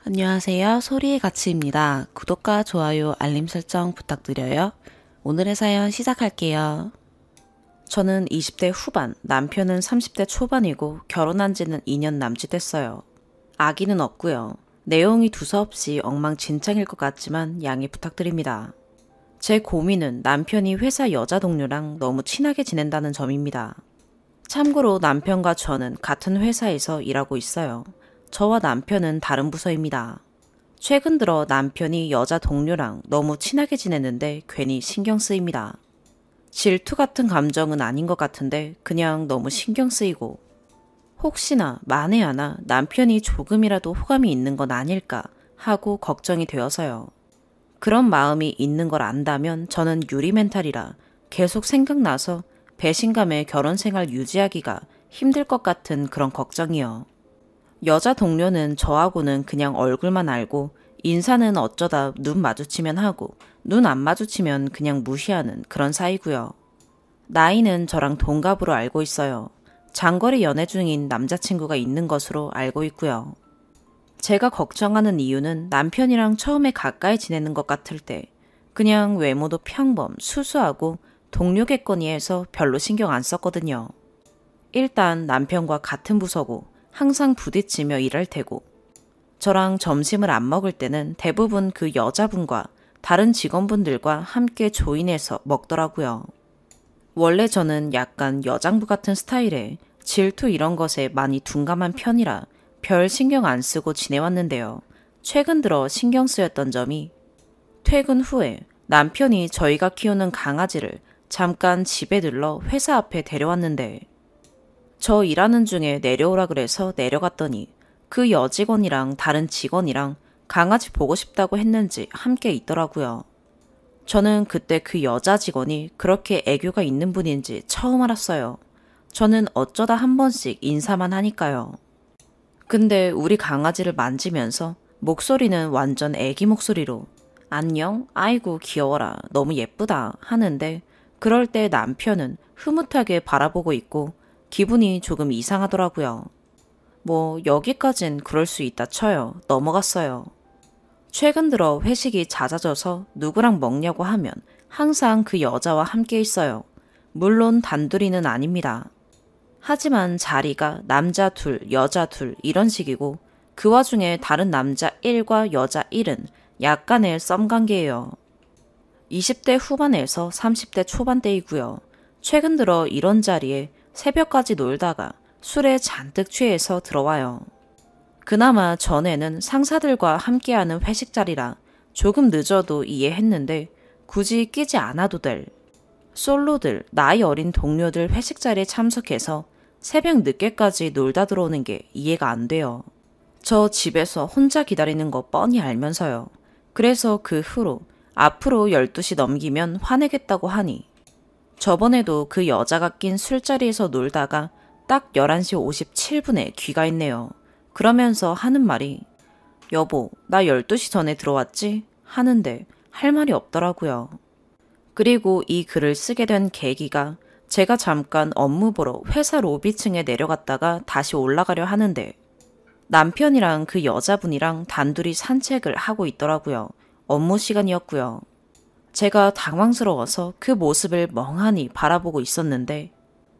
안녕하세요. 소리의 가치입니다. 구독과 좋아요, 알림 설정 부탁드려요. 오늘의 사연 시작할게요. 저는 20대 후반, 남편은 30대 초반이고 결혼한 지는 2년 남짓 됐어요. 아기는 없고요. 내용이 두서없이 엉망진창일 것 같지만 양해 부탁드립니다. 제 고민은 남편이 회사 여자 동료랑 너무 친하게 지낸다는 점입니다. 참고로 남편과 저는 같은 회사에서 일하고 있어요. 저와 남편은 다른 부서입니다. 최근 들어 남편이 여자 동료랑 너무 친하게 지냈는데 괜히 신경 쓰입니다. 질투 같은 감정은 아닌 것 같은데 그냥 너무 신경 쓰이고 혹시나 만에 하나 남편이 조금이라도 호감이 있는 건 아닐까 하고 걱정이 되어서요. 그런 마음이 있는 걸 안다면 저는 유리 멘탈이라 계속 생각나서 배신감에 결혼 생활 유지하기가 힘들 것 같은 그런 걱정이요. 여자 동료는 저하고는 그냥 얼굴만 알고 인사는 어쩌다 눈 마주치면 하고 눈 안 마주치면 그냥 무시하는 그런 사이고요. 나이는 저랑 동갑으로 알고 있어요. 장거리 연애 중인 남자친구가 있는 것으로 알고 있고요. 제가 걱정하는 이유는 남편이랑 처음에 가까이 지내는 것 같을 때 그냥 외모도 평범, 수수하고 동료겠거니 해서 별로 신경 안 썼거든요. 일단 남편과 같은 부서고 항상 부딪히며 일할 테고 저랑 점심을 안 먹을 때는 대부분 그 여자분과 다른 직원분들과 함께 조인해서 먹더라고요. 원래 저는 약간 여장부 같은 스타일에 질투 이런 것에 많이 둔감한 편이라 별 신경 안 쓰고 지내왔는데요. 최근 들어 신경 쓰였던 점이 퇴근 후에 남편이 저희가 키우는 강아지를 잠깐 집에 들러 회사 앞에 데려왔는데 저 일하는 중에 내려오라 그래서 내려갔더니 그 여직원이랑 다른 직원이랑 강아지 보고 싶다고 했는지 함께 있더라고요. 저는 그때 그 여자 직원이 그렇게 애교가 있는 분인지 처음 알았어요. 저는 어쩌다 한 번씩 인사만 하니까요. 근데 우리 강아지를 만지면서 목소리는 완전 애기 목소리로 안녕? 아이고 귀여워라. 너무 예쁘다. 하는데 그럴 때 남편은 흐뭇하게 바라보고 있고 기분이 조금 이상하더라고요. 뭐 여기까진 그럴 수 있다 쳐요. 넘어갔어요. 최근 들어 회식이 잦아져서 누구랑 먹냐고 하면 항상 그 여자와 함께 있어요. 물론 단둘이는 아닙니다. 하지만 자리가 남자 둘, 여자 둘 이런 식이고 그 와중에 다른 남자 1과 여자 1은 약간의 썸관계예요. 20대 후반에서 30대 초반대이고요. 최근 들어 이런 자리에 새벽까지 놀다가 술에 잔뜩 취해서 들어와요. 그나마 전에는 상사들과 함께하는 회식 자리라 조금 늦어도 이해했는데 굳이 끼지 않아도 될 솔로들, 나이 어린 동료들 회식 자리에 참석해서 새벽 늦게까지 놀다 들어오는 게 이해가 안 돼요. 저 집에서 혼자 기다리는 거 뻔히 알면서요. 그래서 그 후로 앞으로 12시 넘기면 화내겠다고 하니 저번에도 그 여자가 낀 술자리에서 놀다가 딱 11시 57분에 귀가했네요. 그러면서 하는 말이 여보, 나 12시 전에 들어왔지? 하는데 할 말이 없더라고요. 그리고 이 글을 쓰게 된 계기가 제가 잠깐 업무 보러 회사 로비층에 내려갔다가 다시 올라가려 하는데 남편이랑 그 여자분이랑 단둘이 산책을 하고 있더라고요. 업무 시간이었고요. 제가 당황스러워서 그 모습을 멍하니 바라보고 있었는데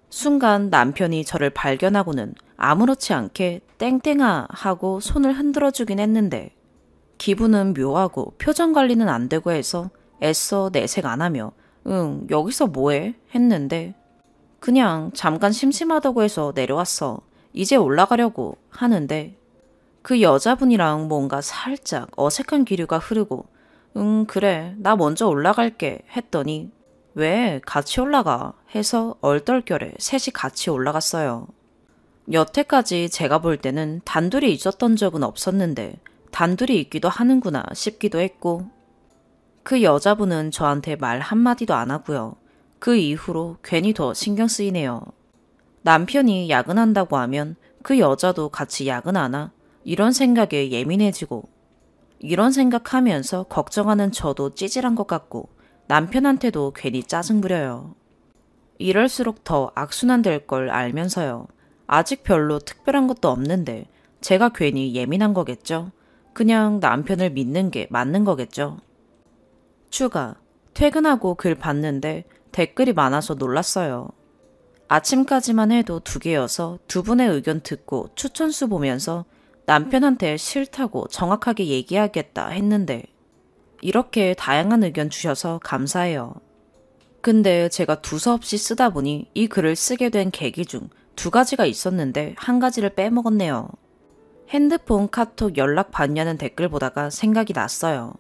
순간 남편이 저를 발견하고는 아무렇지 않게 땡땡아 하고 손을 흔들어주긴 했는데 기분은 묘하고 표정 관리는 안 되고 해서 애써 내색 안 하며 응 여기서 뭐해? 했는데 그냥 잠깐 심심하다고 해서 내려왔어. 이제 올라가려고 하는데 그 여자분이랑 뭔가 살짝 어색한 기류가 흐르고 그래 나 먼저 올라갈게 했더니 왜 같이 올라가 해서 얼떨결에 셋이 같이 올라갔어요. 여태까지 제가 볼 때는 단둘이 있었던 적은 없었는데 단둘이 있기도 하는구나 싶기도 했고 그 여자분은 저한테 말 한마디도 안 하고요. 그 이후로 괜히 더 신경 쓰이네요. 남편이 야근한다고 하면 그 여자도 같이 야근하나? 이런 생각에 예민해지고 이런 생각하면서 걱정하는 저도 찌질한 것 같고 남편한테도 괜히 짜증 부려요. 이럴수록 더 악순환될 걸 알면서요. 아직 별로 특별한 것도 없는데 제가 괜히 예민한 거겠죠? 그냥 남편을 믿는 게 맞는 거겠죠. 추가. 퇴근하고 글 봤는데 댓글이 많아서 놀랐어요. 아침까지만 해도 2개여서 두 분의 의견 듣고 추천수 보면서 남편한테 싫다고 정확하게 얘기하겠다 했는데 이렇게 다양한 의견 주셔서 감사해요. 근데 제가 두서없이 쓰다 보니 이 글을 쓰게 된 계기 중 2가지가 있었는데 1가지를 빼먹었네요. 핸드폰 카톡 연락 받냐는 댓글 보다가 생각이 났어요.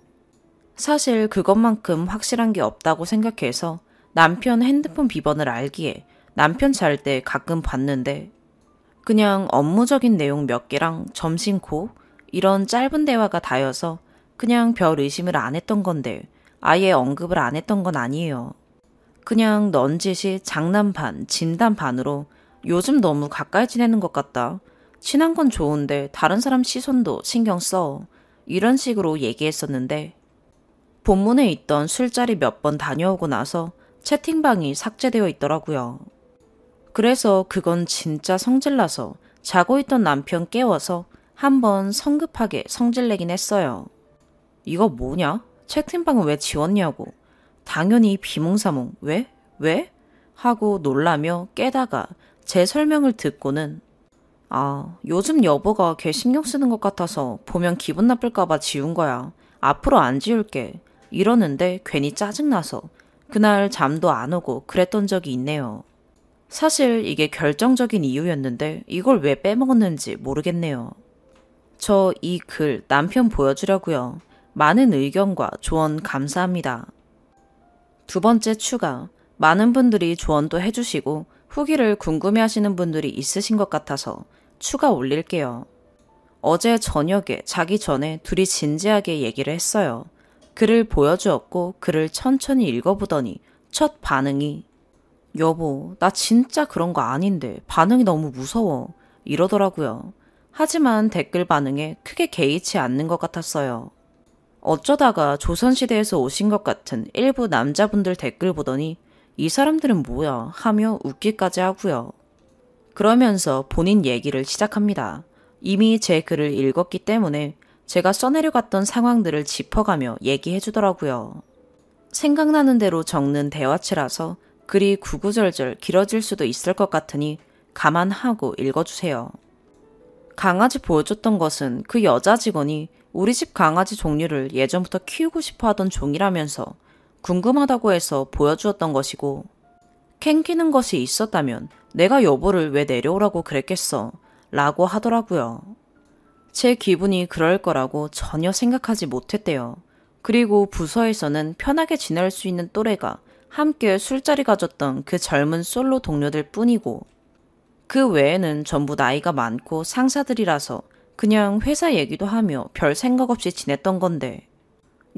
사실 그것만큼 확실한 게 없다고 생각해서 남편 핸드폰 비번을 알기에 남편 잘 때 가끔 봤는데 그냥 업무적인 내용 몇 개랑 점심 고 이런 짧은 대화가 다여서 그냥 별 의심을 안 했던 건데 아예 언급을 안 했던 건 아니에요. 그냥 넌지시 장난 반, 진담 반으로 요즘 너무 가까이 지내는 것 같다. 친한 건 좋은데 다른 사람 시선도 신경 써. 이런 식으로 얘기했었는데 본문에 있던 술자리 몇 번 다녀오고 나서 채팅방이 삭제되어 있더라고요. 그래서 그건 진짜 성질나서 자고 있던 남편 깨워서 한번 성급하게 성질내긴 했어요. 이거 뭐냐? 채팅방은 왜 지웠냐고. 당연히 비몽사몽 왜? 왜? 하고 놀라며 깨다가 제 설명을 듣고는 요즘 여보가 걔 신경 쓰는 것 같아서 보면 기분 나쁠까봐 지운 거야. 앞으로 안 지울게. 이러는데 괜히 짜증나서 그날 잠도 안 오고 그랬던 적이 있네요. 사실 이게 결정적인 이유였는데 이걸 왜 빼먹었는지 모르겠네요. 저 이 글 남편 보여주려고요. 많은 의견과 조언 감사합니다. 2번째 추가. 많은 분들이 조언도 해주시고 후기를 궁금해하시는 분들이 있으신 것 같아서 추가 올릴게요. 어제 저녁에 자기 전에 둘이 진지하게 얘기를 했어요. 글을 보여주었고 글을 천천히 읽어보더니 첫 반응이 여보, 나 진짜 그런 거 아닌데 반응이 너무 무서워 이러더라고요. 하지만 댓글 반응에 크게 개의치 않는 것 같았어요. 어쩌다가 조선시대에서 오신 것 같은 일부 남자분들 댓글 보더니 이 사람들은 뭐야 하며 웃기까지 하고요. 그러면서 본인 얘기를 시작합니다. 이미 제 글을 읽었기 때문에 제가 써내려갔던 상황들을 짚어가며 얘기해 주더라고요. 생각나는 대로 적는 대화체라서 글이 구구절절 길어질 수도 있을 것 같으니 감안하고 읽어주세요. 강아지 보여줬던 것은 그 여자 직원이 우리 집 강아지 종류를 예전부터 키우고 싶어 하던 종이라면서 궁금하다고 해서 보여주었던 것이고 캥기는 것이 있었다면 내가 여보를 왜 내려오라고 그랬겠어 라고 하더라고요. 제 기분이 그럴 거라고 전혀 생각하지 못했대요. 그리고 부서에서는 편하게 지낼 수 있는 또래가 함께 술자리 가졌던 그 젊은 솔로 동료들 뿐이고 그 외에는 전부 나이가 많고 상사들이라서 그냥 회사 얘기도 하며 별 생각 없이 지냈던 건데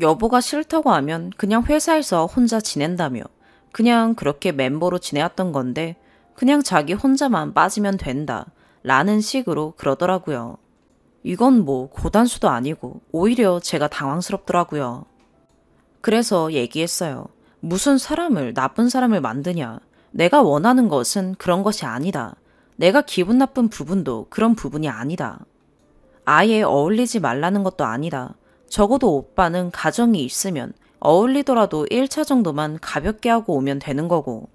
여보가 싫다고 하면 그냥 회사에서 혼자 지낸다며 그냥 그렇게 멤버로 지내왔던 건데 그냥 자기 혼자만 빠지면 된다 라는 식으로 그러더라고요. 이건 뭐 고단수도 아니고 오히려 제가 당황스럽더라고요. 그래서 얘기했어요. 무슨 사람을 나쁜 사람을 만드냐. 내가 원하는 것은 그런 것이 아니다. 내가 기분 나쁜 부분도 그런 부분이 아니다. 아예 어울리지 말라는 것도 아니다. 적어도 오빠는 가정이 있으면 어울리더라도 1차 정도만 가볍게 하고 오면 되는 거고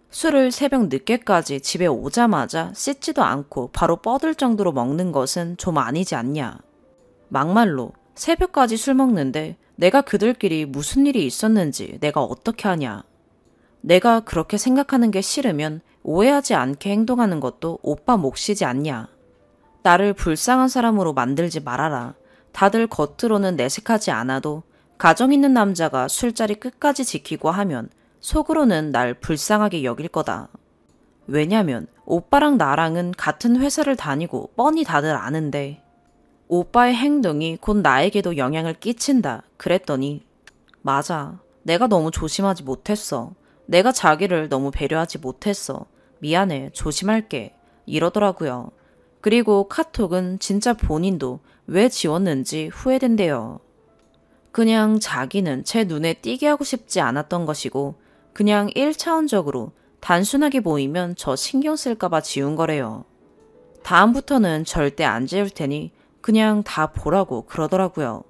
술을 새벽 늦게까지 집에 오자마자 씻지도 않고 바로 뻗을 정도로 먹는 것은 좀 아니지 않냐. 막말로 새벽까지 술 먹는데 내가 그들끼리 무슨 일이 있었는지 내가 어떻게 하냐. 내가 그렇게 생각하는 게 싫으면 오해하지 않게 행동하는 것도 오빠 몫이지 않냐. 나를 불쌍한 사람으로 만들지 말아라. 다들 겉으로는 내색하지 않아도 가정 있는 남자가 술자리 끝까지 지키고 하면 속으로는 날 불쌍하게 여길 거다. 왜냐면 오빠랑 나랑은 같은 회사를 다니고 뻔히 다들 아는데 오빠의 행동이 곧 나에게도 영향을 끼친다 그랬더니 맞아. 내가 너무 조심하지 못했어. 내가 자기를 너무 배려하지 못했어. 미안해. 조심할게. 이러더라고요. 그리고 카톡은 진짜 본인도 왜 지웠는지 후회된대요. 그냥 자기는 제 눈에 띄게 하고 싶지 않았던 것이고 그냥 1차원적으로 단순하게 보이면 저 신경 쓸까봐 지운 거래요. 다음부터는 절대 안 지울 테니 그냥 다 보라고 그러더라고요.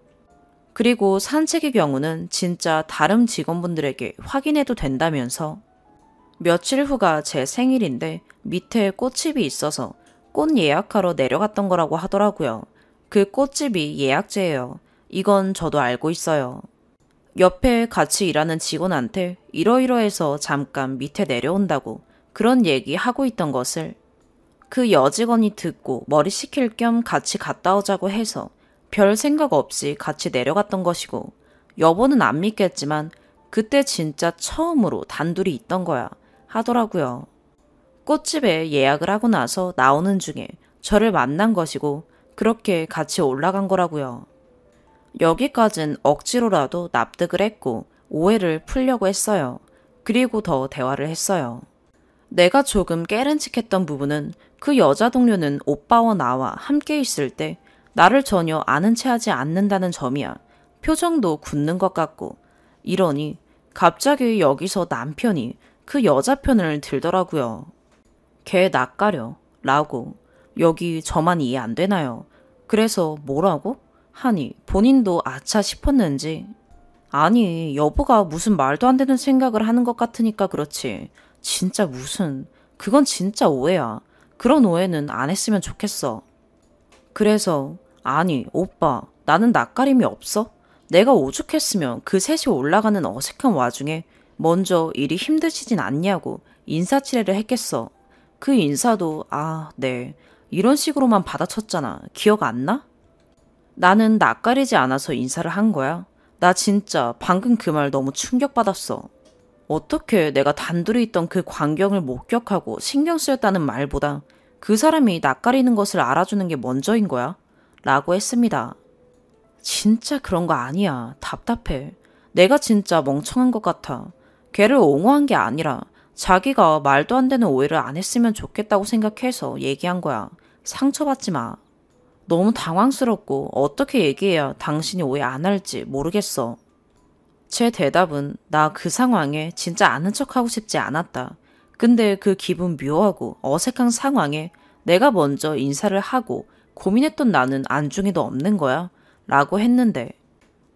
그리고 산책의 경우는 진짜 다른 직원분들에게 확인해도 된다면서 며칠 후가 제 생일인데 밑에 꽃집이 있어서 꽃 예약하러 내려갔던 거라고 하더라고요. 그 꽃집이 예약제예요. 이건 저도 알고 있어요. 옆에 같이 일하는 직원한테 이러이러해서 잠깐 밑에 내려온다고 그런 얘기 하고 있던 것을 그 여직원이 듣고 머리 식힐 겸 같이 갔다 오자고 해서 별 생각 없이 같이 내려갔던 것이고, 여보는 안 믿겠지만 그때 진짜 처음으로 단둘이 있던 거야 하더라고요. 꽃집에 예약을 하고 나서 나오는 중에 저를 만난 것이고 그렇게 같이 올라간 거라고요. 여기까진 억지로라도 납득을 했고 오해를 풀려고 했어요. 그리고 더 대화를 했어요. 내가 조금 깨른칙했던 부분은 그 여자 동료는 오빠와 나와 함께 있을 때 나를 전혀 아는 체 하지 않는다는 점이야. 표정도 굳는 것 같고. 이러니 갑자기 여기서 남편이 그 여자 편을 들더라고요. 걔 낯가려 라고. 여기 저만 이해 안 되나요? 그래서 뭐라고? 하니 본인도 아차 싶었는지 아니 여보가 무슨 말도 안 되는 생각을 하는 것 같으니까 그렇지. 진짜 무슨 그건 진짜 오해야. 그런 오해는 안 했으면 좋겠어. 그래서 아니 오빠 나는 낯가림이 없어? 내가 오죽했으면 그 셋이 올라가는 어색한 와중에 먼저 일이 힘드시진 않냐고 인사치레를 했겠어. 그 인사도 네 이런 식으로만 받아쳤잖아. 기억 안 나? 나는 낯가리지 않아서 인사를 한 거야. 나 진짜 방금 그 말 너무 충격받았어. 어떻게 내가 단둘이 있던 그 광경을 목격하고 신경 쓰였다는 말보다 그 사람이 낯가리는 것을 알아주는 게 먼저인 거야? 라고 했습니다. 진짜 그런 거 아니야. 답답해. 내가 진짜 멍청한 것 같아. 걔를 옹호한 게 아니라 자기가 말도 안 되는 오해를 안 했으면 좋겠다고 생각해서 얘기한 거야. 상처받지 마. 너무 당황스럽고 어떻게 얘기해야 당신이 오해 안 할지 모르겠어. 제 대답은 나 그 상황에 진짜 아는 척하고 싶지 않았다. 근데 그 기분 묘하고 어색한 상황에 내가 먼저 인사를 하고 고민했던 나는 안중에도 없는 거야? 라고 했는데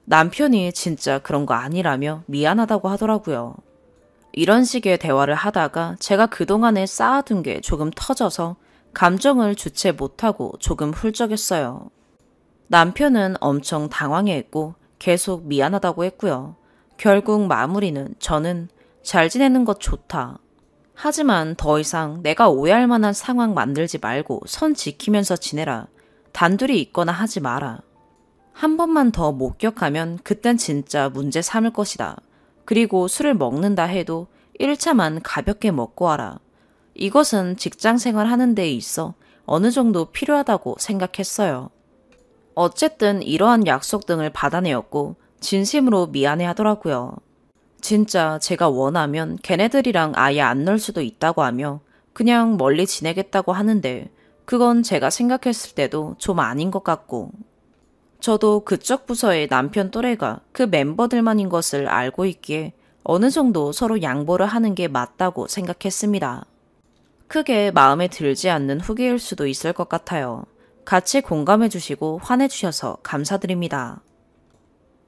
남편이 진짜 그런 거 아니라며 미안하다고 하더라고요. 이런 식의 대화를 하다가 제가 그동안에 쌓아둔 게 조금 터져서 감정을 주체 못하고 조금 훌쩍였어요. 남편은 엄청 당황해했고 계속 미안하다고 했고요. 결국 마무리는 저는 잘 지내는 것 좋다. 하지만 더 이상 내가 오해할 만한 상황 만들지 말고 선 지키면서 지내라. 단둘이 있거나 하지 마라. 한 번만 더 목격하면 그땐 진짜 문제 삼을 것이다. 그리고 술을 먹는다 해도 1차만 가볍게 먹고 와라. 이것은 직장 생활 하는 데에 있어 어느 정도 필요하다고 생각했어요. 어쨌든 이러한 약속 등을 받아내었고 진심으로 미안해 하더라고요. 진짜 제가 원하면 걔네들이랑 아예 안 놀 수도 있다고 하며 그냥 멀리 지내겠다고 하는데 그건 제가 생각했을 때도 좀 아닌 것 같고 저도 그쪽 부서의 남편 또래가 그 멤버들만인 것을 알고 있기에 어느 정도 서로 양보를 하는 게 맞다고 생각했습니다. 크게 마음에 들지 않는 후기일 수도 있을 것 같아요. 같이 공감해 주시고 환해 주셔서 감사드립니다.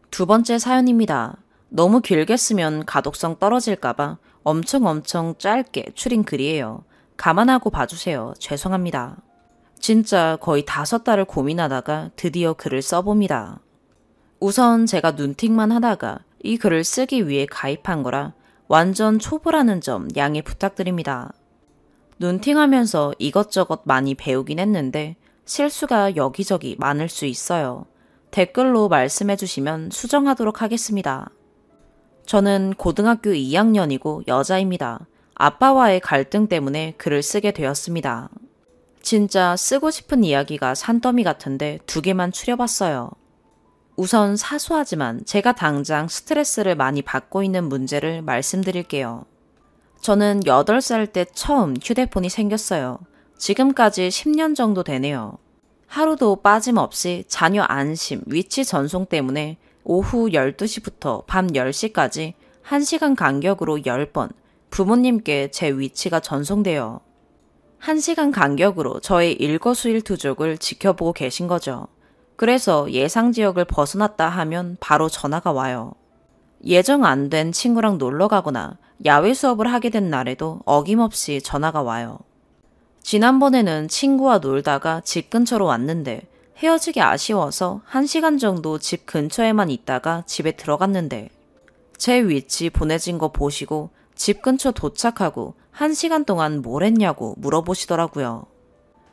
두 번째 사연입니다. 너무 길게 쓰면 가독성 떨어질까봐 엄청 짧게 추린 글이에요. 감안하고 봐주세요. 죄송합니다. 진짜 거의 5달을 고민하다가 드디어 글을 써봅니다. 우선 제가 눈팅만 하다가 이 글을 쓰기 위해 가입한 거라 완전 초보라는 점 양해 부탁드립니다. 눈팅하면서 이것저것 많이 배우긴 했는데 실수가 여기저기 많을 수 있어요. 댓글로 말씀해 주시면 수정하도록 하겠습니다. 저는 고등학교 2학년이고 여자입니다. 아빠와의 갈등 때문에 글을 쓰게 되었습니다. 진짜 쓰고 싶은 이야기가 산더미 같은데 2개만 추려봤어요. 우선 사소하지만 제가 당장 스트레스를 많이 받고 있는 문제를 말씀드릴게요. 저는 8살 때 처음 휴대폰이 생겼어요. 지금까지 10년 정도 되네요. 하루도 빠짐없이 자녀 안심, 위치 전송 때문에 오후 12시부터 밤 10시까지 1시간 간격으로 10번 부모님께 제 위치가 전송돼요. 1시간 간격으로 저의 일거수일투족을 지켜보고 계신 거죠. 그래서 예상 지역을 벗어났다 하면 바로 전화가 와요. 예정 안 된 친구랑 놀러 가거나 야외 수업을 하게 된 날에도 어김없이 전화가 와요. 지난번에는 친구와 놀다가 집 근처로 왔는데 헤어지기 아쉬워서 1시간 정도 집 근처에만 있다가 집에 들어갔는데 제 위치 보내진 거 보시고 집 근처 도착하고 1시간 동안 뭘 했냐고 물어보시더라고요.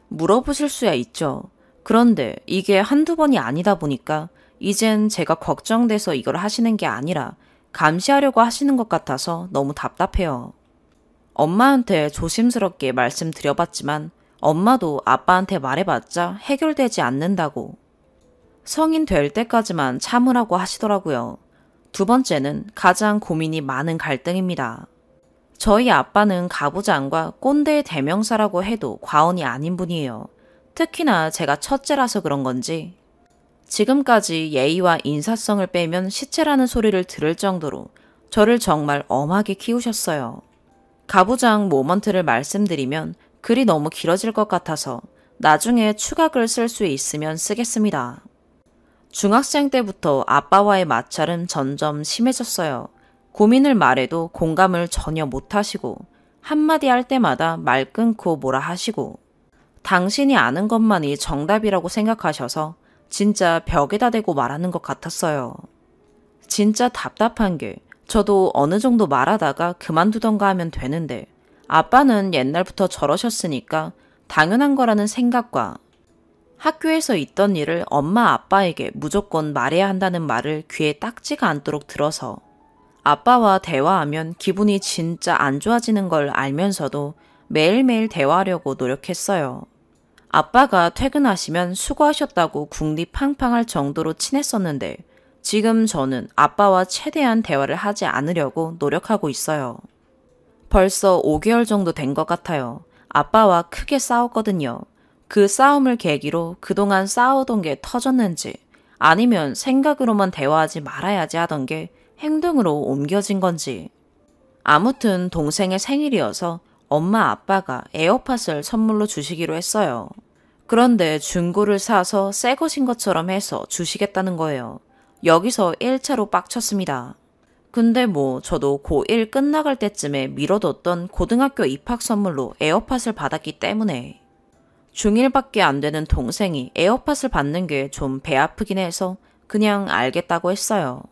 물어보실 수야 있죠. 그런데 이게 한두 번이 아니다 보니까 이젠 제가 걱정돼서 이걸 하시는 게 아니라 감시하려고 하시는 것 같아서 너무 답답해요. 엄마한테 조심스럽게 말씀드려봤지만 엄마도 아빠한테 말해봤자 해결되지 않는다고. 성인 될 때까지만 참으라고 하시더라고요. 두 번째는 가장 고민이 많은 갈등입니다. 저희 아빠는 가부장과 꼰대의 대명사라고 해도 과언이 아닌 분이에요. 특히나 제가 첫째라서 그런 건지 지금까지 예의와 인사성을 빼면 시체라는 소리를 들을 정도로 저를 정말 엄하게 키우셨어요. 가부장 모먼트를 말씀드리면 글이 너무 길어질 것 같아서 나중에 추가 글 쓸 수 있으면 쓰겠습니다. 중학생 때부터 아빠와의 마찰은 점점 심해졌어요. 고민을 말해도 공감을 전혀 못하시고 한마디 할 때마다 말 끊고 뭐라 하시고 당신이 아는 것만이 정답이라고 생각하셔서 진짜 벽에다 대고 말하는 것 같았어요. 진짜 답답한 게 저도 어느 정도 말하다가 그만두던가 하면 되는데 아빠는 옛날부터 저러셨으니까 당연한 거라는 생각과 학교에서 있던 일을 엄마 아빠에게 무조건 말해야 한다는 말을 귀에 딱지가 않도록 들어서 아빠와 대화하면 기분이 진짜 안 좋아지는 걸 알면서도 매일매일 대화하려고 노력했어요. 아빠가 퇴근하시면 수고하셨다고 궁디 팡팡할 정도로 친했었는데 지금 저는 아빠와 최대한 대화를 하지 않으려고 노력하고 있어요. 벌써 5개월 정도 된 것 같아요. 아빠와 크게 싸웠거든요. 그 싸움을 계기로 그동안 싸우던 게 터졌는지 아니면 생각으로만 대화하지 말아야지 하던 게 행동으로 옮겨진 건지. 아무튼 동생의 생일이어서 엄마 아빠가 에어팟을 선물로 주시기로 했어요. 그런데 중고를 사서 새 것인 것처럼 해서 주시겠다는 거예요. 여기서 1차로 빡쳤습니다. 근데 저도 고1 끝나갈 때쯤에 미뤄뒀던 고등학교 입학 선물로 에어팟을 받았기 때문에 중1밖에 안 되는 동생이 에어팟을 받는 게 좀 배 아프긴 해서 그냥 알겠다고 했어요.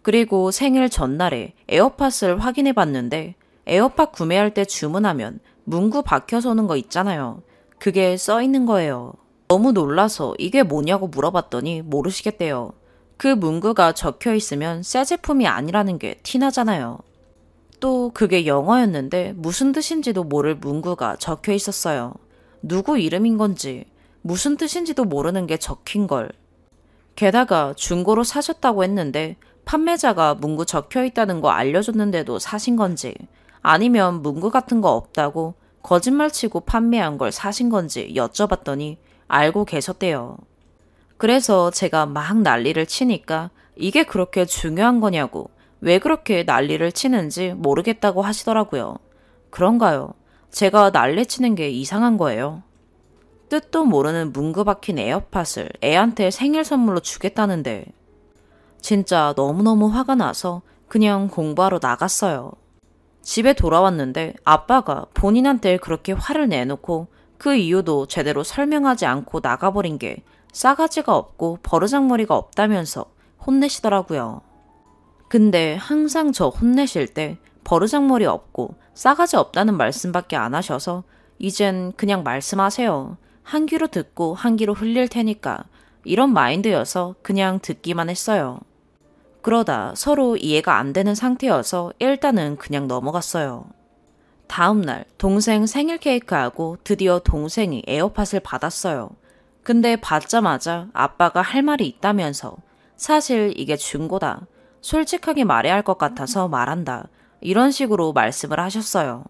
그리고 생일 전날에 에어팟을 확인해 봤는데 에어팟 구매할 때 주문하면 문구 박혀서 오는 거 있잖아요. 그게 써 있는 거예요. 너무 놀라서 이게 뭐냐고 물어봤더니 모르시겠대요. 그 문구가 적혀 있으면 새 제품이 아니라는 게 티나잖아요. 또 그게 영어였는데 무슨 뜻인지도 모를 문구가 적혀 있었어요. 누구 이름인 건지 무슨 뜻인지도 모르는 게 적힌 걸. 게다가 중고로 사셨다고 했는데 판매자가 문구 적혀 있다는 거 알려줬는데도 사신 건지 아니면 문구 같은 거 없다고 거짓말치고 판매한 걸 사신 건지 여쭤봤더니 알고 계셨대요. 그래서 제가 막 난리를 치니까 이게 그렇게 중요한 거냐고 왜 그렇게 난리를 치는지 모르겠다고 하시더라고요. 그런가요? 제가 난리치는 게 이상한 거예요. 뜻도 모르는 문구 박힌 에어팟을 애한테 생일 선물로 주겠다는데 진짜 너무너무 화가 나서 그냥 공부하러 나갔어요. 집에 돌아왔는데 아빠가 본인한테 그렇게 화를 내놓고 그 이유도 제대로 설명하지 않고 나가버린 게 싸가지가 없고 버르장머리가 없다면서 혼내시더라고요. 근데 항상 저 혼내실 때 버르장머리 없고 싸가지 없다는 말씀밖에 안 하셔서 이젠 그냥 말씀하세요. 한 귀로 듣고 한 귀로 흘릴 테니까 이런 마인드여서 그냥 듣기만 했어요. 그러다 서로 이해가 안 되는 상태여서 일단은 그냥 넘어갔어요. 다음날 동생 생일 케이크하고 드디어 동생이 에어팟을 받았어요. 근데 받자마자 아빠가 할 말이 있다면서 사실 이게 중고다. 솔직하게 말해야 할 것 같아서 말한다. 이런 식으로 말씀을 하셨어요.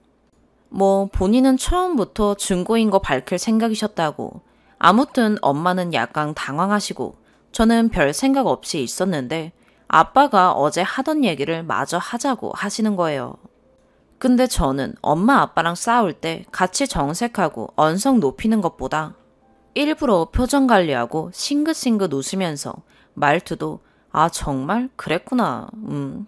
본인은 처음부터 중고인 거 밝힐 생각이셨다고. 아무튼 엄마는 약간 당황하시고 저는 별 생각 없이 있었는데 아빠가 어제 하던 얘기를 마저 하자고 하시는 거예요. 근데 저는 엄마 아빠랑 싸울 때 같이 정색하고 언성 높이는 것보다 일부러 표정 관리하고 싱긋싱긋 웃으면서 말투도 아 정말? 그랬구나.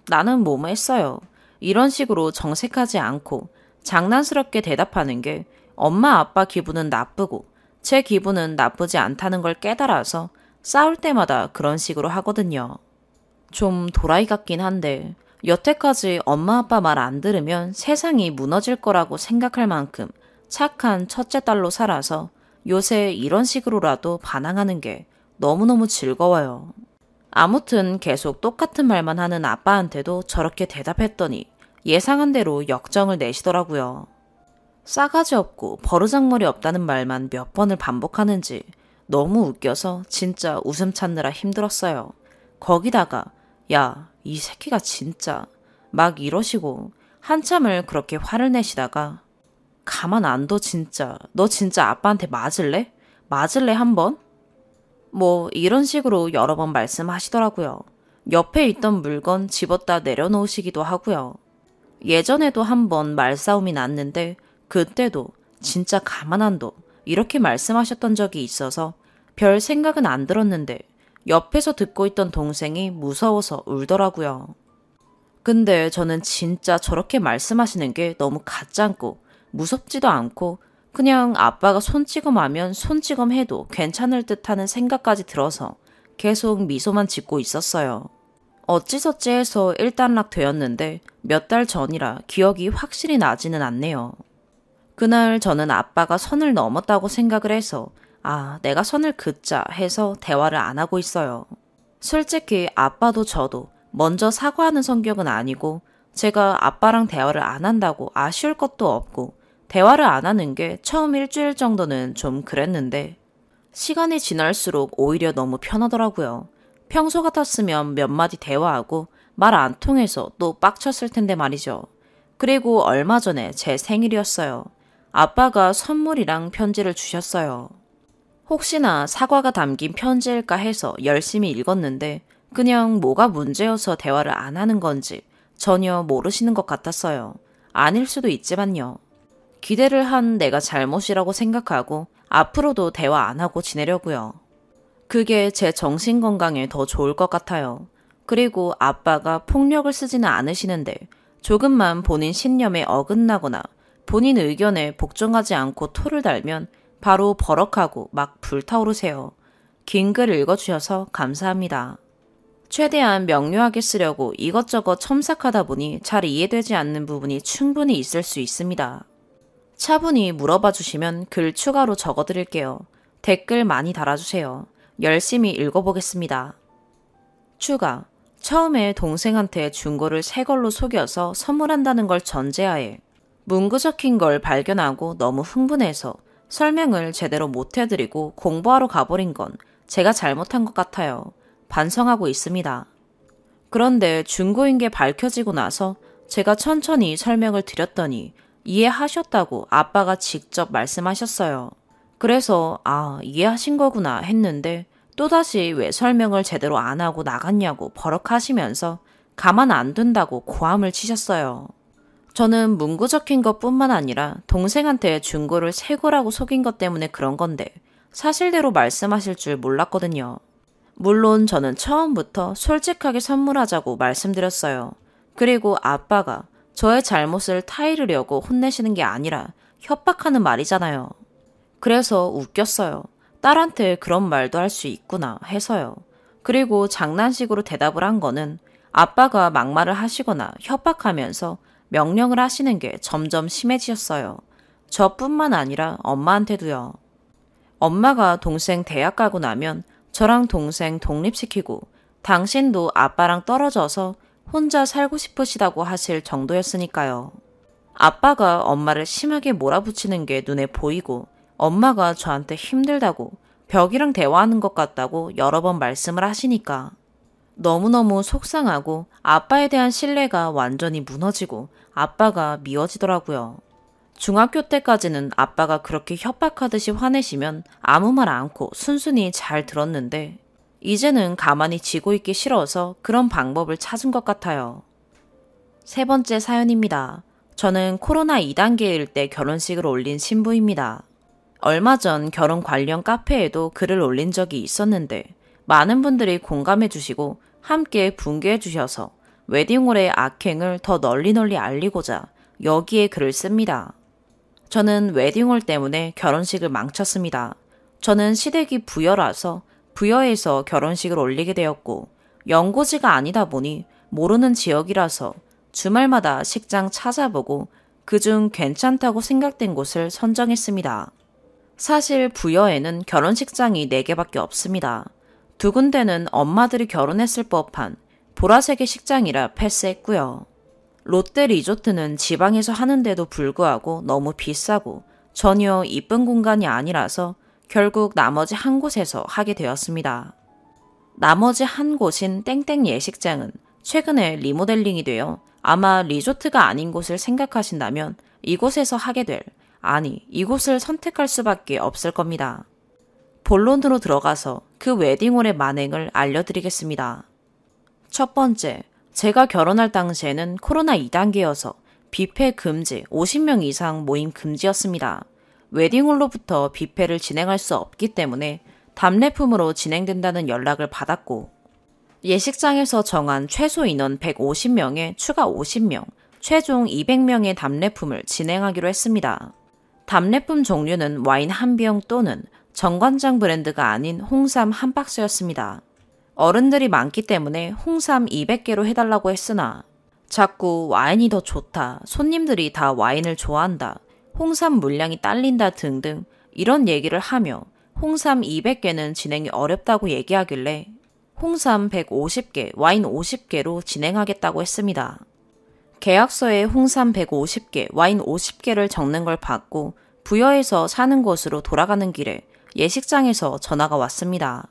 나는 뭐뭐 했어요. 이런 식으로 정색하지 않고 장난스럽게 대답하는 게 엄마 아빠 기분은 나쁘고 제 기분은 나쁘지 않다는 걸 깨달아서 싸울 때마다 그런 식으로 하거든요. 좀 도라이 같긴 한데 여태까지 엄마 아빠 말 안 들으면 세상이 무너질 거라고 생각할 만큼 착한 첫째 딸로 살아서 요새 이런 식으로라도 반항하는 게 너무너무 즐거워요. 아무튼 계속 똑같은 말만 하는 아빠한테도 저렇게 대답했더니 예상한 대로 역정을 내시더라고요. 싸가지 없고 버르장머리 없다는 말만 몇 번을 반복하는지 너무 웃겨서 진짜 웃음 찾느라 힘들었어요. 거기다가 야, 이 새끼가 진짜 막 이러시고 한참을 그렇게 화를 내시다가 가만 안 둬 진짜. 너 진짜 아빠한테 맞을래? 맞을래 한번? 뭐 이런 식으로 여러 번 말씀하시더라고요. 옆에 있던 물건 집었다 내려놓으시기도 하고요. 예전에도 한번 말싸움이 났는데 그때도 진짜 가만 안 둬 이렇게 말씀하셨던 적이 있어서 별 생각은 안 들었는데 옆에서 듣고 있던 동생이 무서워서 울더라고요. 근데 저는 진짜 저렇게 말씀하시는 게 너무 가짠고 무섭지도 않고 그냥 아빠가 손찌검하면 손찌검 해도 괜찮을 듯하는 생각까지 들어서 계속 미소만 짓고 있었어요. 어찌저찌 해서 일단락 되었는데 몇 달 전이라 기억이 확실히 나지는 않네요. 그날 저는 아빠가 선을 넘었다고 생각을 해서 아, 내가 선을 긋자 해서 대화를 안 하고 있어요. 솔직히 아빠도 저도 먼저 사과하는 성격은 아니고 제가 아빠랑 대화를 안 한다고 아쉬울 것도 없고 대화를 안 하는 게 처음 일주일 정도는 좀 그랬는데 시간이 지날수록 오히려 너무 편하더라고요. 평소 같았으면 몇 마디 대화하고 말 안 통해서 또 빡쳤을 텐데 말이죠. 그리고 얼마 전에 제 생일이었어요. 아빠가 선물이랑 편지를 주셨어요. 혹시나 사과가 담긴 편지일까 해서 열심히 읽었는데 그냥 뭐가 문제여서 대화를 안 하는 건지 전혀 모르시는 것 같았어요. 아닐 수도 있지만요. 기대를 한 내가 잘못이라고 생각하고 앞으로도 대화 안 하고 지내려고요. 그게 제 정신건강에 더 좋을 것 같아요. 그리고 아빠가 폭력을 쓰지는 않으시는데 조금만 본인 신념에 어긋나거나 본인 의견에 복종하지 않고 토를 달면 바로 버럭하고 막 불타오르세요. 긴 글 읽어주셔서 감사합니다. 최대한 명료하게 쓰려고 이것저것 첨삭하다 보니 잘 이해되지 않는 부분이 충분히 있을 수 있습니다. 차분히 물어봐 주시면 글 추가로 적어드릴게요. 댓글 많이 달아주세요. 열심히 읽어보겠습니다. 추가. 처음에 동생한테 중고를 새 걸로 속여서 선물한다는 걸 전제하에 문구 적힌 걸 발견하고 너무 흥분해서 설명을 제대로 못 해드리고 공부하러 가버린 건 제가 잘못한 것 같아요. 반성하고 있습니다. 그런데 중고인 게 밝혀지고 나서 제가 천천히 설명을 드렸더니 이해하셨다고 아빠가 직접 말씀하셨어요. 그래서 아, 이해하신 거구나 했는데 또다시 왜 설명을 제대로 안 하고 나갔냐고 버럭하시면서 가만 안 둔다고 고함을 치셨어요. 저는 문구 적힌 것뿐만 아니라 동생한테 중고를 새 거라고 속인 것 때문에 그런 건데 사실대로 말씀하실 줄 몰랐거든요. 물론 저는 처음부터 솔직하게 선물하자고 말씀드렸어요. 그리고 아빠가 저의 잘못을 타이르려고 혼내시는 게 아니라 협박하는 말이잖아요. 그래서 웃겼어요. 딸한테 그런 말도 할 수 있구나 해서요. 그리고 장난식으로 대답을 한 거는 아빠가 막말을 하시거나 협박하면서 명령을 하시는 게 점점 심해지셨어요. 저뿐만 아니라 엄마한테도요. 엄마가 동생 대학 가고 나면 저랑 동생 독립시키고 당신도 아빠랑 떨어져서 혼자 살고 싶으시다고 하실 정도였으니까요. 아빠가 엄마를 심하게 몰아붙이는 게 눈에 보이고 엄마가 저한테 힘들다고 벽이랑 대화하는 것 같다고 여러 번 말씀을 하시니까 너무너무 속상하고 아빠에 대한 신뢰가 완전히 무너지고 아빠가 미워지더라고요. 중학교 때까지는 아빠가 그렇게 협박하듯이 화내시면 아무 말 않고 순순히 잘 들었는데 이제는 가만히 지고 있기 싫어서 그런 방법을 찾은 것 같아요. 세 번째 사연입니다. 저는 코로나 2단계일 때 결혼식을 올린 신부입니다. 얼마 전 결혼 관련 카페에도 글을 올린 적이 있었는데 많은 분들이 공감해 주시고 함께 분개해 주셔서 웨딩홀의 악행을 더 널리 알리고자 여기에 글을 씁니다. 저는 웨딩홀 때문에 결혼식을 망쳤습니다. 저는 시댁이 부여라서 부여에서 결혼식을 올리게 되었고 연고지가 아니다 보니 모르는 지역이라서 주말마다 식장 찾아보고 그중 괜찮다고 생각된 곳을 선정했습니다. 사실 부여에는 결혼식장이 4개밖에 없습니다. 2군데는 엄마들이 결혼했을 법한 보라색의 식장이라 패스했고요. 롯데 리조트는 지방에서 하는데도 불구하고 너무 비싸고 전혀 이쁜 공간이 아니라서 결국 나머지 한 곳에서 하게 되었습니다. 나머지 한 곳인 땡땡 예식장은 최근에 리모델링이 되어 아마 리조트가 아닌 곳을 생각하신다면 이곳에서 하게 이곳을 선택할 수밖에 없을 겁니다. 본론으로 들어가서 그 웨딩홀의 만행을 알려드리겠습니다. 첫 번째, 제가 결혼할 당시에는 코로나 2단계여서 뷔페 금지, 50명 이상 모임 금지였습니다. 웨딩홀로부터 뷔페를 진행할 수 없기 때문에 답례품으로 진행된다는 연락을 받았고 예식장에서 정한 최소 인원 150명에 추가 50명, 최종 200명의 답례품을 진행하기로 했습니다. 답례품 종류는 와인 한 병 또는 정관장 브랜드가 아닌 홍삼 한 박스였습니다. 어른들이 많기 때문에 홍삼 200개로 해달라고 했으나 자꾸 와인이 더 좋다, 손님들이 다 와인을 좋아한다, 홍삼 물량이 딸린다 등등 이런 얘기를 하며 홍삼 200개는 진행이 어렵다고 얘기하길래 홍삼 150개, 와인 50개로 진행하겠다고 했습니다. 계약서에 홍삼 150개, 와인 50개를 적는 걸 받고 부여에서 사는 곳으로 돌아가는 길에 예식장에서 전화가 왔습니다.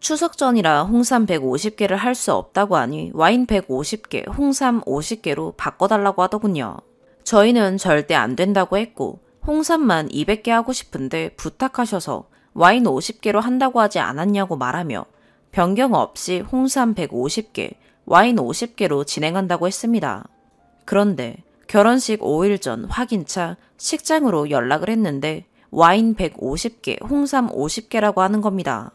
추석 전이라 홍삼 150개를 할 수 없다고 하니 와인 150개, 홍삼 50개로 바꿔달라고 하더군요. 저희는 절대 안 된다고 했고 홍삼만 200개 하고 싶은데 부탁하셔서 와인 50개로 한다고 하지 않았냐고 말하며 변경 없이 홍삼 150개, 와인 50개로 진행한다고 했습니다. 그런데 결혼식 5일 전 확인차 식장으로 연락을 했는데 와인 150개, 홍삼 50개라고 하는 겁니다.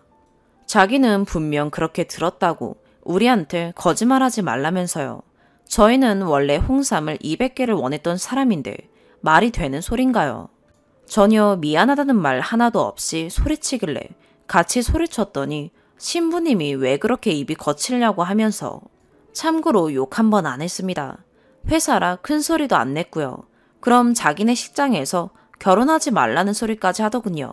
자기는 분명 그렇게 들었다고 우리한테 거짓말하지 말라면서요. 저희는 원래 홍삼을 200개를 원했던 사람인데 말이 되는 소린가요? 전혀 미안하다는 말 하나도 없이 소리치길래 같이 소리쳤더니 신부님이 왜 그렇게 입이 거칠냐고 하면서 참고로 욕 한 번 안 했습니다. 회사라 큰 소리도 안 냈고요. 그럼 자기네 식장에서 결혼하지 말라는 소리까지 하더군요.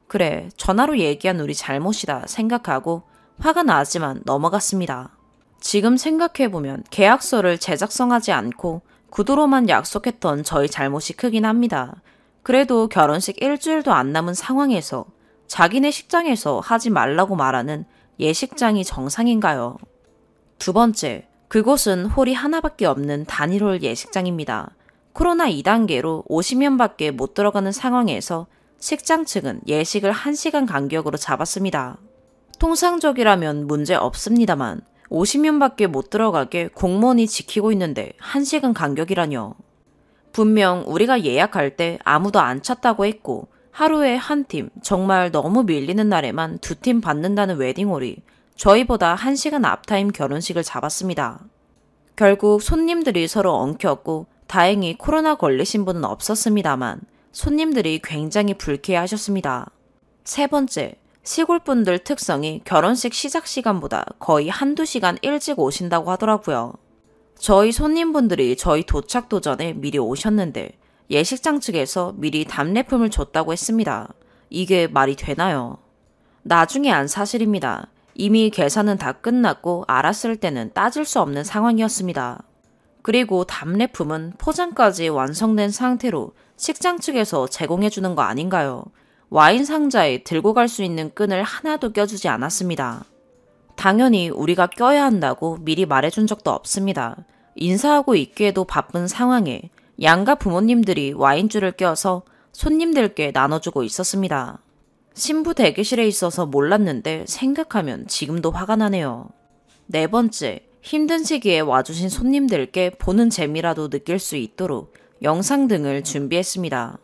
그래, 전화로 얘기한 우리 잘못이다 생각하고 화가 나지만 넘어갔습니다. 지금 생각해보면 계약서를 제작성하지 않고 구두로만 약속했던 저희 잘못이 크긴 합니다. 그래도 결혼식 일주일도 안 남은 상황에서 자기네 식장에서 하지 말라고 말하는 예식장이 정상인가요? 두 번째, 그곳은 홀이 하나밖에 없는 단일홀 예식장입니다. 코로나 2단계로 50명밖에 못 들어가는 상황에서 식장 측은 예식을 1시간 간격으로 잡았습니다. 통상적이라면 문제 없습니다만 50명밖에 못 들어가게 공무원이 지키고 있는데 1시간 간격이라뇨. 분명 우리가 예약할 때 아무도 안 찼다고 했고 하루에 한 팀, 정말 너무 밀리는 날에만 2팀 받는다는 웨딩홀이 저희보다 1시간 앞타임 결혼식을 잡았습니다. 결국 손님들이 서로 엉켰고 다행히 코로나 걸리신 분은 없었습니다만 손님들이 굉장히 불쾌해하셨습니다. 세 번째, 시골분들 특성이 결혼식 시작 시간보다 거의 1~2시간 일찍 오신다고 하더라고요. 저희 손님분들이 저희 도착도 전에 미리 오셨는데 예식장 측에서 미리 답례품을 줬다고 했습니다. 이게 말이 되나요? 나중에 안 사실입니다. 이미 계산은 다 끝났고 알았을 때는 따질 수 없는 상황이었습니다. 그리고 답례품은 포장까지 완성된 상태로 식장 측에서 제공해주는 거 아닌가요? 와인 상자에 들고 갈 수 있는 끈을 하나도 껴주지 않았습니다. 당연히 우리가 껴야 한다고 미리 말해준 적도 없습니다. 인사하고 있기에도 바쁜 상황에 양가 부모님들이 와인줄을 껴서 손님들께 나눠주고 있었습니다. 신부 대기실에 있어서 몰랐는데 생각하면 지금도 화가 나네요. 네 번째, 힘든 시기에 와주신 손님들께 보는 재미라도 느낄 수 있도록 영상 등을 준비했습니다.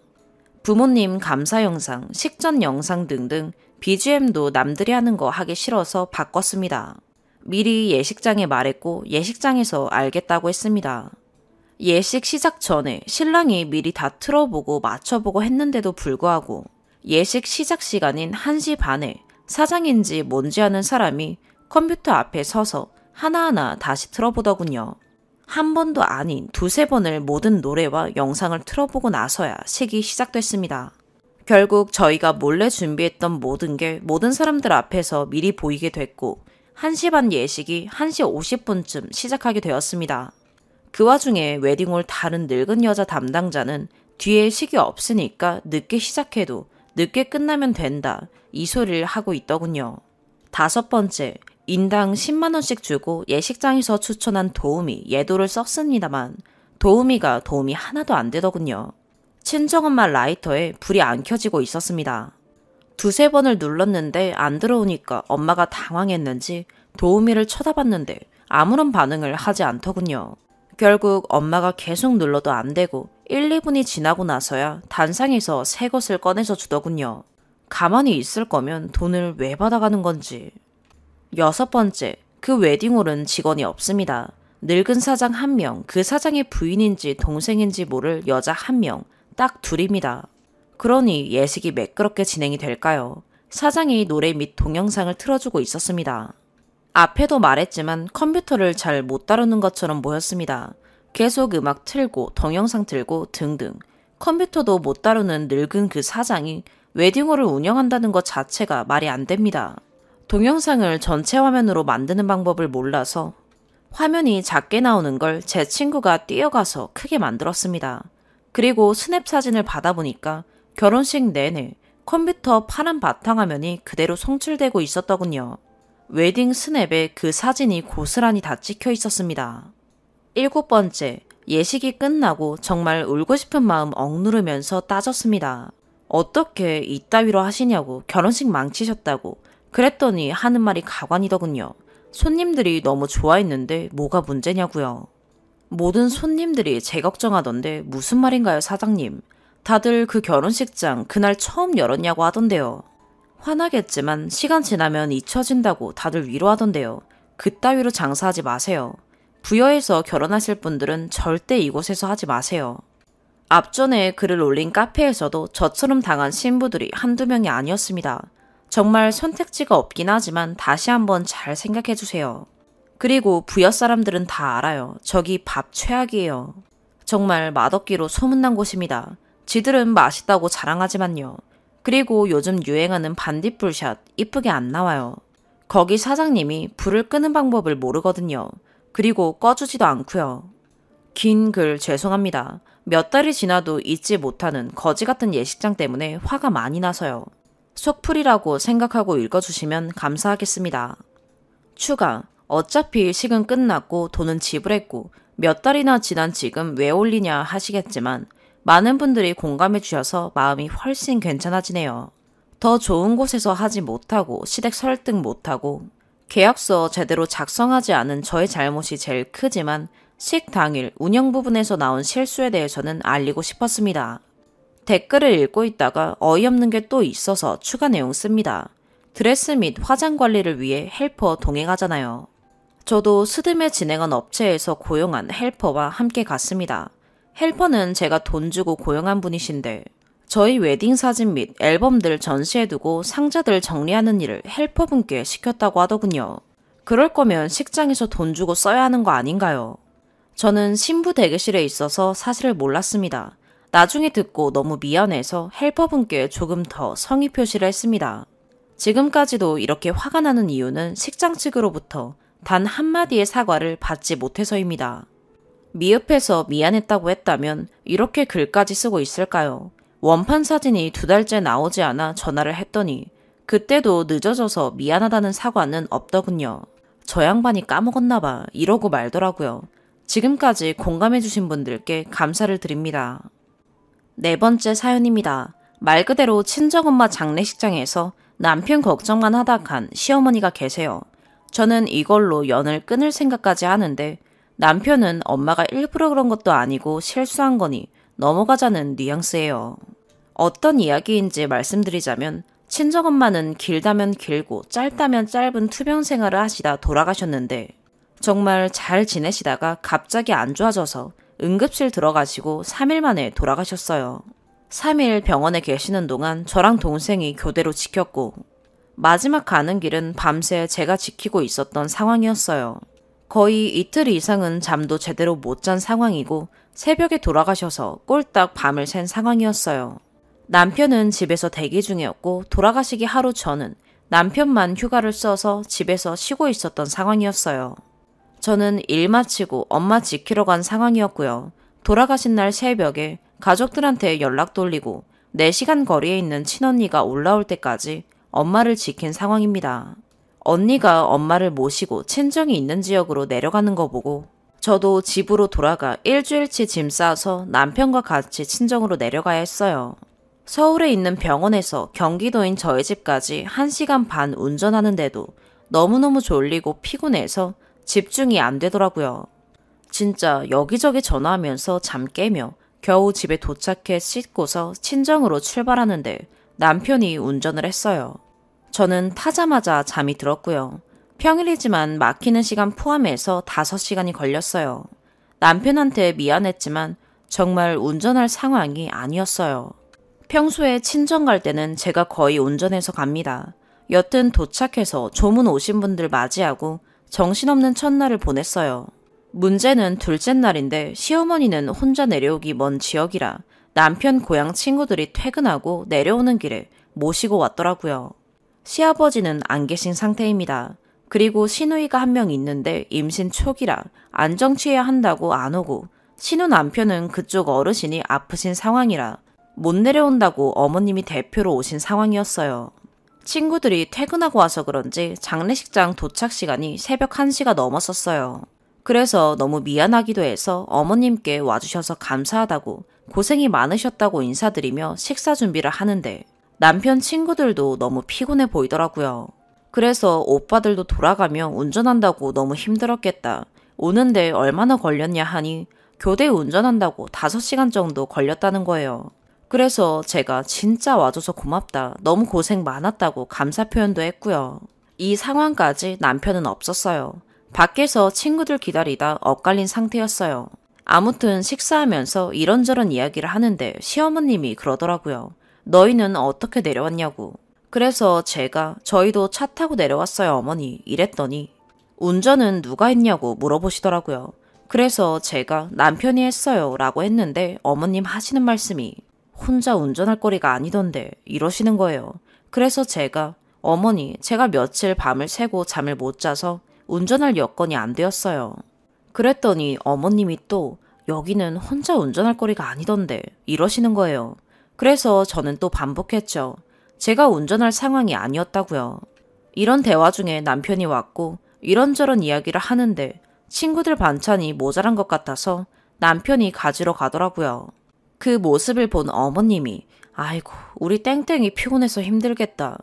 부모님 감사 영상, 식전 영상 등등 BGM도 남들이 하는 거 하기 싫어서 바꿨습니다. 미리 예식장에 말했고 예식장에서 알겠다고 했습니다. 예식 시작 전에 신랑이 미리 다 틀어보고 맞춰보고 했는데도 불구하고 예식 시작 시간인 1시 반에 사장인지 뭔지 아는 사람이 컴퓨터 앞에 서서 하나하나 다시 틀어보더군요. 한 번도 아닌 두세 번을 모든 노래와 영상을 틀어보고 나서야 식이 시작됐습니다. 결국 저희가 몰래 준비했던 모든 게 모든 사람들 앞에서 미리 보이게 됐고 1시 반 예식이 1시 50분쯤 시작하게 되었습니다. 그 와중에 웨딩홀 다른 늙은 여자 담당자는 뒤에 식이 없으니까 늦게 시작해도 늦게 끝나면 된다 이 소리를 하고 있더군요. 5번째, 인당 10만원씩 주고 예식장에서 추천한 도우미 예도를 썼습니다만 도우미가 도움이 하나도 안 되더군요. 친정엄마 라이터에 불이 안 켜지고 있었습니다. 두세 번을 눌렀는데 안 들어오니까 엄마가 당황했는지 도우미를 쳐다봤는데 아무런 반응을 하지 않더군요. 결국 엄마가 계속 눌러도 안 되고 1, 2분이 지나고 나서야 단상에서 새 것을 꺼내서 주더군요. 가만히 있을 거면 돈을 왜 받아가는 건지. 6번째, 그 웨딩홀은 직원이 없습니다. 늙은 사장 1명, 그 사장의 부인인지 동생인지 모를 여자 1명, 딱 둘입니다. 그러니 예식이 매끄럽게 진행이 될까요? 사장이 노래 및 동영상을 틀어주고 있었습니다. 앞에도 말했지만 컴퓨터를 잘 못 다루는 것처럼 보였습니다. 계속 음악 틀고 동영상 틀고 등등. 컴퓨터도 못 다루는 늙은 그 사장이 웨딩홀을 운영한다는 것 자체가 말이 안 됩니다. 동영상을 전체 화면으로 만드는 방법을 몰라서 화면이 작게 나오는 걸 제 친구가 뛰어가서 크게 만들었습니다. 그리고 스냅 사진을 받아보니까 결혼식 내내 컴퓨터 파란 바탕화면이 그대로 송출되고 있었더군요. 웨딩 스냅에 그 사진이 고스란히 다 찍혀 있었습니다. 7번째, 예식이 끝나고 정말 울고 싶은 마음 억누르면서 따졌습니다. 어떻게 이따위로 하시냐고, 결혼식 망치셨다고. 그랬더니 하는 말이 가관이더군요. 손님들이 너무 좋아했는데 뭐가 문제냐고요. 모든 손님들이 제 걱정하던데 무슨 말인가요, 사장님? 다들 그 결혼식장 그날 처음 열었냐고 하던데요. 화나겠지만 시간 지나면 잊혀진다고 다들 위로하던데요. 그따위로 장사하지 마세요. 부여에서 결혼하실 분들은 절대 이곳에서 하지 마세요. 앞전에 글을 올린 카페에서도 저처럼 당한 신부들이 한두 명이 아니었습니다. 정말 선택지가 없긴 하지만 다시 한번 잘 생각해 주세요. 그리고 부여 사람들은 다 알아요. 저기 밥 최악이에요. 정말 맛없기로 소문난 곳입니다. 지들은 맛있다고 자랑하지만요. 그리고 요즘 유행하는 반딧불샷 이쁘게 안 나와요. 거기 사장님이 불을 끄는 방법을 모르거든요. 그리고 꺼주지도 않고요. 긴 글 죄송합니다. 몇 달이 지나도 잊지 못하는 거지 같은 예식장 때문에 화가 많이 나서요. 속풀이라고 생각하고 읽어주시면 감사하겠습니다. 추가, 어차피 식은 끝났고 돈은 지불했고 몇 달이나 지난 지금 왜 올리냐 하시겠지만 많은 분들이 공감해 주셔서 마음이 훨씬 괜찮아지네요. 더 좋은 곳에서 하지 못하고 시댁 설득 못하고 계약서 제대로 작성하지 않은 저의 잘못이 제일 크지만 식 당일 운영 부분에서 나온 실수에 대해서는 알리고 싶었습니다. 댓글을 읽고 있다가 어이없는 게 또 있어서 추가 내용 씁니다. 드레스 및 화장 관리를 위해 헬퍼 동행하잖아요. 저도 스드메 진행한 업체에서 고용한 헬퍼와 함께 갔습니다. 헬퍼는 제가 돈 주고 고용한 분이신데 저희 웨딩 사진 및 앨범들 전시해두고 상자들 정리하는 일을 헬퍼분께 시켰다고 하더군요. 그럴 거면 식장에서 돈 주고 써야 하는 거 아닌가요? 저는 신부 대기실에 있어서 사실을 몰랐습니다. 나중에 듣고 너무 미안해서 헬퍼분께 조금 더 성의 표시를 했습니다. 지금까지도 이렇게 화가 나는 이유는 식장 측으로부터 단 한마디의 사과를 받지 못해서입니다. 미흡해서 미안했다고 했다면 이렇게 글까지 쓰고 있을까요? 원판 사진이 2달째 나오지 않아 전화를 했더니 그때도 늦어져서 미안하다는 사과는 없더군요. 저 양반이 까먹었나봐 이러고 말더라고요. 지금까지 공감해주신 분들께 감사를 드립니다. 4번째 사연입니다. 말 그대로 친정엄마 장례식장에서 남편 걱정만 하다 간 시어머니가 계세요. 저는 이걸로 연을 끊을 생각까지 하는데 남편은 엄마가 일부러 그런 것도 아니고 실수한 거니 넘어가자는 뉘앙스예요. 어떤 이야기인지 말씀드리자면 친정엄마는 길다면 길고 짧다면 짧은 투병 생활을 하시다 돌아가셨는데 정말 잘 지내시다가 갑자기 안 좋아져서 응급실 들어가시고 3일 만에 돌아가셨어요. 3일 병원에 계시는 동안 저랑 동생이 교대로 지켰고 마지막 가는 길은 밤새 제가 지키고 있었던 상황이었어요. 거의 이틀 이상은 잠도 제대로 못 잔 상황이고 새벽에 돌아가셔서 꼴딱 밤을 샌 상황이었어요. 남편은 집에서 대기 중이었고 돌아가시기 하루 전은 남편만 휴가를 써서 집에서 쉬고 있었던 상황이었어요. 저는 일 마치고 엄마 지키러 간 상황이었고요. 돌아가신 날 새벽에 가족들한테 연락 돌리고 4시간 거리에 있는 친언니가 올라올 때까지 엄마를 지킨 상황입니다. 언니가 엄마를 모시고 친정이 있는 지역으로 내려가는 거 보고 저도 집으로 돌아가 일주일치 짐 싸서 남편과 같이 친정으로 내려가야 했어요. 서울에 있는 병원에서 경기도인 저희 집까지 1시간 반 운전하는데도 너무너무 졸리고 피곤해서 집중이 안 되더라고요. 진짜 여기저기 전화하면서 잠 깨며 겨우 집에 도착해 씻고서 친정으로 출발하는데 남편이 운전을 했어요. 저는 타자마자 잠이 들었고요. 평일이지만 막히는 시간 포함해서 5시간이 걸렸어요. 남편한테 미안했지만 정말 운전할 상황이 아니었어요. 평소에 친정 갈 때는 제가 거의 운전해서 갑니다. 여튼 도착해서 조문 오신 분들 맞이하고 정신없는 첫날을 보냈어요. 문제는 둘째 날인데 시어머니는 혼자 내려오기 먼 지역이라 남편 고향 친구들이 퇴근하고 내려오는 길에 모시고 왔더라고요. 시아버지는 안 계신 상태입니다. 그리고 시누이가 한 명 있는데 임신 초기라 안정취해야 한다고 안 오고 시누 남편은 그쪽 어르신이 아프신 상황이라 못 내려온다고 어머님이 대표로 오신 상황이었어요. 친구들이 퇴근하고 와서 그런지 장례식장 도착 시간이 새벽 1시가 넘었었어요. 그래서 너무 미안하기도 해서 어머님께 와주셔서 감사하다고 고생이 많으셨다고 인사드리며 식사 준비를 하는데 남편 친구들도 너무 피곤해 보이더라고요. 그래서 오빠들도 돌아가며 운전한다고 너무 힘들었겠다. 오는데 얼마나 걸렸냐 하니 교대 운전한다고 5시간 정도 걸렸다는 거예요. 그래서 제가 진짜 와줘서 고맙다. 너무 고생 많았다고 감사 표현도 했고요. 이 상황까지 남편은 없었어요. 밖에서 친구들 기다리다 엇갈린 상태였어요. 아무튼 식사하면서 이런저런 이야기를 하는데 시어머님이 그러더라고요. 너희는 어떻게 내려왔냐고. 그래서 제가 저희도 차 타고 내려왔어요 어머니 이랬더니 운전은 누가 했냐고 물어보시더라고요. 그래서 제가 남편이 했어요 라고 했는데 어머님 하시는 말씀이 혼자 운전할 거리가 아니던데 이러시는 거예요. 그래서 제가 어머니 제가 며칠 밤을 새고 잠을 못 자서 운전할 여건이 안 되었어요. 그랬더니 어머님이 또 여기는 혼자 운전할 거리가 아니던데 이러시는 거예요. 그래서 저는 또 반복했죠. 제가 운전할 상황이 아니었다고요. 이런 대화 중에 남편이 왔고 이런저런 이야기를 하는데 친구들 반찬이 모자란 것 같아서 남편이 가지러 가더라고요. 그 모습을 본 어머님이 아이고 우리 땡땡이 피곤해서 힘들겠다.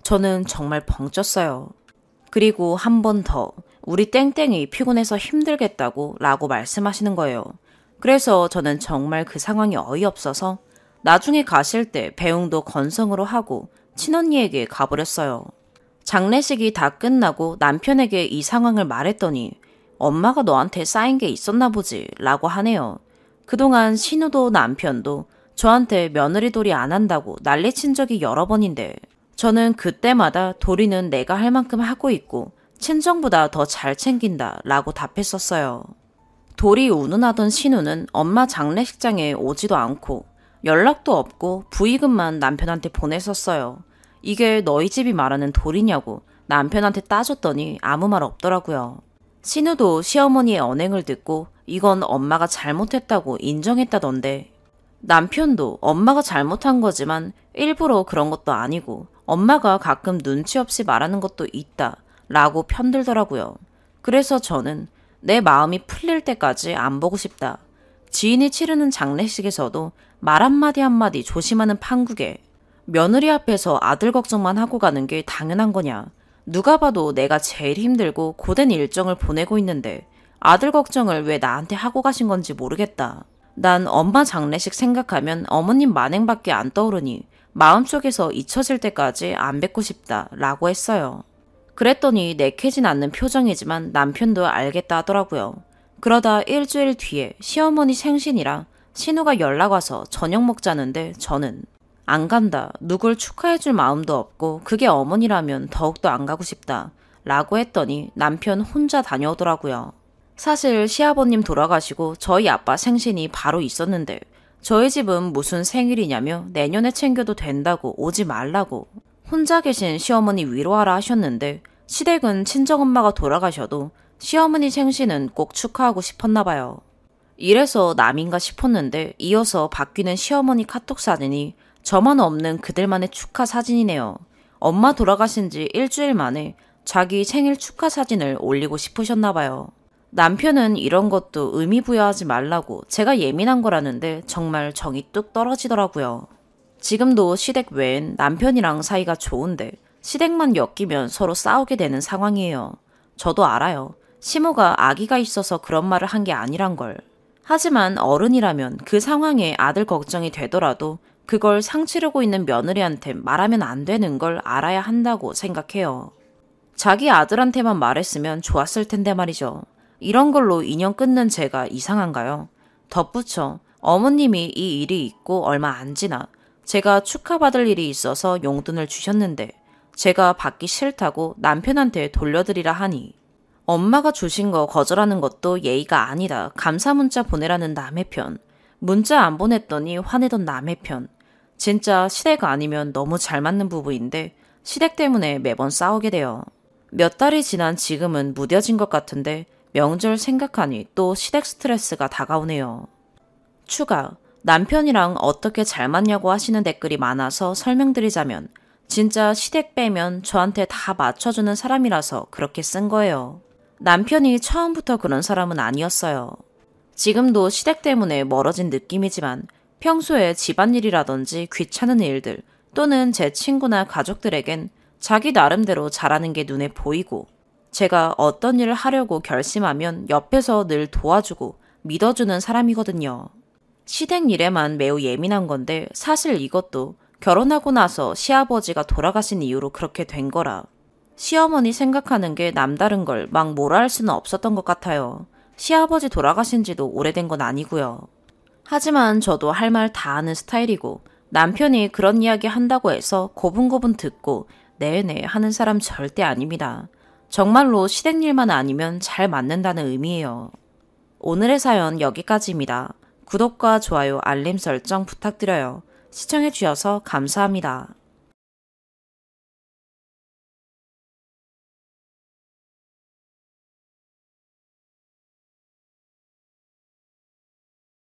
저는 정말 벙쪘어요. 그리고 한 번 더 우리 땡땡이 피곤해서 힘들겠다고 라고 말씀하시는 거예요. 그래서 저는 정말 그 상황이 어이없어서 나중에 가실 때 배웅도 건성으로 하고 친언니에게 가버렸어요. 장례식이 다 끝나고 남편에게 이 상황을 말했더니 엄마가 너한테 쌓인 게 있었나 보지 라고 하네요. 그동안 신우도 남편도 저한테 며느리 도리 안 한다고 난리친 적이 여러 번인데 저는 그때마다 도리는 내가 할 만큼 하고 있고 친정보다 더 잘 챙긴다 라고 답했었어요. 도리 운운하던 신우는 엄마 장례식장에 오지도 않고 연락도 없고 부의금만 남편한테 보냈었어요. 이게 너희 집이 말하는 도리냐고 남편한테 따졌더니 아무 말 없더라고요. 신우도 시어머니의 언행을 듣고 이건 엄마가 잘못했다고 인정했다던데 남편도 엄마가 잘못한 거지만 일부러 그런 것도 아니고 엄마가 가끔 눈치 없이 말하는 것도 있다 라고 편들더라고요. 그래서 저는 내 마음이 풀릴 때까지 안 보고 싶다. 지인이 치르는 장례식에서도 말 한마디 한마디 조심하는 판국에 며느리 앞에서 아들 걱정만 하고 가는 게 당연한 거냐. 누가 봐도 내가 제일 힘들고 고된 일정을 보내고 있는데 아들 걱정을 왜 나한테 하고 가신 건지 모르겠다. 난 엄마 장례식 생각하면 어머님 만행밖에 안 떠오르니 마음속에서 잊혀질 때까지 안 뵙고 싶다 라고 했어요. 그랬더니 내키진 않는 표정이지만 남편도 알겠다 하더라고요. 그러다 일주일 뒤에 시어머니 생신이라 신우가 연락 와서 저녁 먹자는데 저는 안 간다. 누굴 축하해줄 마음도 없고 그게 어머니라면 더욱더 안 가고 싶다. 라고 했더니 남편 혼자 다녀오더라고요. 사실 시아버님 돌아가시고 저희 아빠 생신이 바로 있었는데 저희 집은 무슨 생일이냐며 내년에 챙겨도 된다고 오지 말라고 혼자 계신 시어머니 위로하라 하셨는데 시댁은 친정엄마가 돌아가셔도 시어머니 생신은 꼭 축하하고 싶었나 봐요. 이래서 남인가 싶었는데 이어서 바뀌는 시어머니 카톡 사진이 저만 없는 그들만의 축하 사진이네요. 엄마 돌아가신 지 일주일 만에 자기 생일 축하 사진을 올리고 싶으셨나 봐요. 남편은 이런 것도 의미 부여하지 말라고 제가 예민한 거라는데 정말 정이 뚝 떨어지더라고요. 지금도 시댁 외엔 남편이랑 사이가 좋은데 시댁만 엮이면 서로 싸우게 되는 상황이에요. 저도 알아요. 시모가 아기가 있어서 그런 말을 한 게 아니란 걸. 하지만 어른이라면 그 상황에 아들 걱정이 되더라도 그걸 상치르고 있는 며느리한테 말하면 안 되는 걸 알아야 한다고 생각해요. 자기 아들한테만 말했으면 좋았을 텐데 말이죠. 이런 걸로 인연 끊는 제가 이상한가요? 덧붙여 어머님이 이 일이 있고 얼마 안 지나 제가 축하받을 일이 있어서 용돈을 주셨는데 제가 받기 싫다고 남편한테 돌려드리라 하니 엄마가 주신 거 거절하는 것도 예의가 아니다. 감사 문자 보내라는 남의 편. 문자 안 보냈더니 화내던 남의 편. 진짜 시댁 아니면 너무 잘 맞는 부부인데 시댁 때문에 매번 싸우게 돼요. 몇 달이 지난 지금은 무뎌진 것 같은데 명절 생각하니 또 시댁 스트레스가 다가오네요. 추가, 남편이랑 어떻게 잘 맞냐고 하시는 댓글이 많아서 설명드리자면 진짜 시댁 빼면 저한테 다 맞춰주는 사람이라서 그렇게 쓴 거예요. 남편이 처음부터 그런 사람은 아니었어요. 지금도 시댁 때문에 멀어진 느낌이지만 평소에 집안일이라든지 귀찮은 일들 또는 제 친구나 가족들에겐 자기 나름대로 잘하는 게 눈에 보이고 제가 어떤 일을 하려고 결심하면 옆에서 늘 도와주고 믿어주는 사람이거든요. 시댁 일에만 매우 예민한 건데 사실 이것도 결혼하고 나서 시아버지가 돌아가신 이후로 그렇게 된 거라 시어머니 생각하는 게 남다른 걸 막 뭐라 할 수는 없었던 것 같아요. 시아버지 돌아가신 지도 오래된 건 아니고요. 하지만 저도 할 말 다 하는 스타일이고 남편이 그런 이야기 한다고 해서 고분고분 듣고 네네 하는 사람 절대 아닙니다. 정말로 시댁 일만 아니면 잘 맞는다는 의미예요. 오늘의 사연 여기까지입니다. 구독과 좋아요, 알림 설정 부탁드려요. 시청해주셔서 감사합니다.